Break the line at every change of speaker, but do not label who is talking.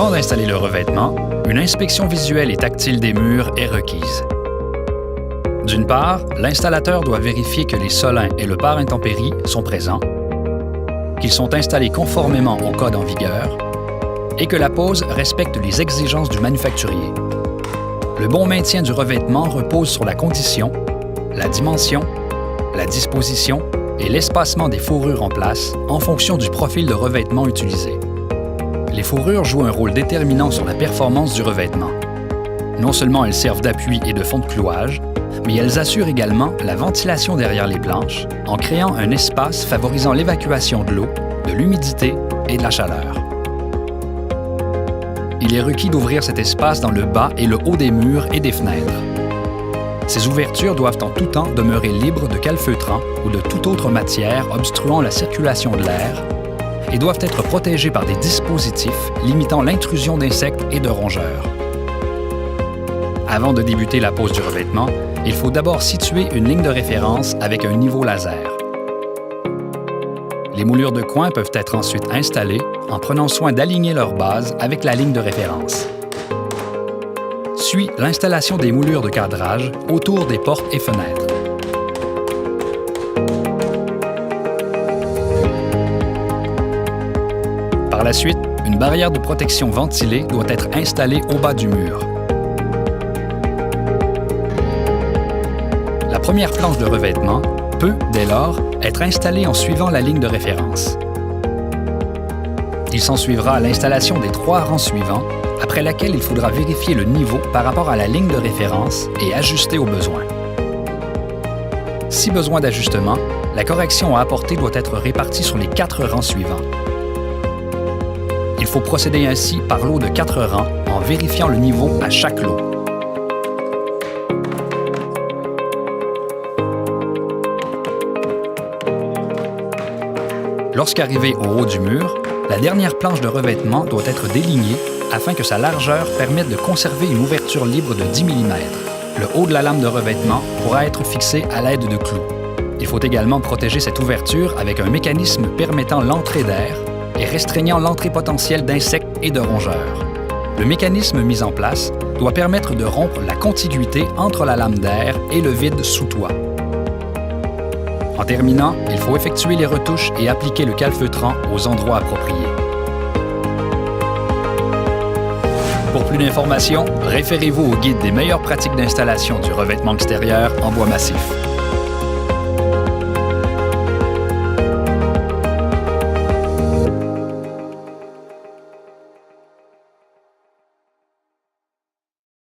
Avant d'installer le revêtement, une inspection visuelle et tactile des murs est requise. D'une part, l'installateur doit vérifier que les solins et le pare intempéries sont présents, qu'ils sont installés conformément au code en vigueur et que la pose respecte les exigences du manufacturier. Le bon maintien du revêtement repose sur la condition, la dimension, la disposition et l'espacement des fourrures en place en fonction du profil de revêtement utilisé. Les fourrures jouent un rôle déterminant sur la performance du revêtement. Non seulement elles servent d'appui et de fond de clouage, mais elles assurent également la ventilation derrière les planches en créant un espace favorisant l'évacuation de l'eau, de l'humidité et de la chaleur. Il est requis d'ouvrir cet espace dans le bas et le haut des murs et des fenêtres. Ces ouvertures doivent en tout temps demeurer libres de calfeutrants ou de toute autre matière obstruant la circulation de l'air et doivent être protégées par des dispositifs limitant l'intrusion d'insectes et de rongeurs. Avant de débuter la pose du revêtement, il faut d'abord situer une ligne de référence avec un niveau laser. Les moulures de coin peuvent être ensuite installées en prenant soin d'aligner leur base avec la ligne de référence. Suit l'installation des moulures de cadrage autour des portes et fenêtres. Par la suite, une barrière de protection ventilée doit être installée au bas du mur. La première planche de revêtement peut, dès lors, être installée en suivant la ligne de référence. Il s'ensuivra l'installation des 3 rangs suivants, après laquelle il faudra vérifier le niveau par rapport à la ligne de référence et ajuster au besoin. Si besoin d'ajustement, la correction à apporter doit être répartie sur les 4 rangs suivants. Il faut procéder ainsi par lot de 4 rangs en vérifiant le niveau à chaque lot. Lorsqu'arrivé au haut du mur, la dernière planche de revêtement doit être délignée afin que sa largeur permette de conserver une ouverture libre de 10 mm. Le haut de la lame de revêtement pourra être fixé à l'aide de clous. Il faut également protéger cette ouverture avec un mécanisme permettant l'entrée d'air et restreignant l'entrée potentielle d'insectes et de rongeurs. Le mécanisme mis en place doit permettre de rompre la contiguïté entre la lame d'air et le vide sous toit. En terminant, il faut effectuer les retouches et appliquer le calfeutrant aux endroits appropriés. Pour plus d'informations, référez-vous au guide des meilleures pratiques d'installation du revêtement extérieur en bois massif.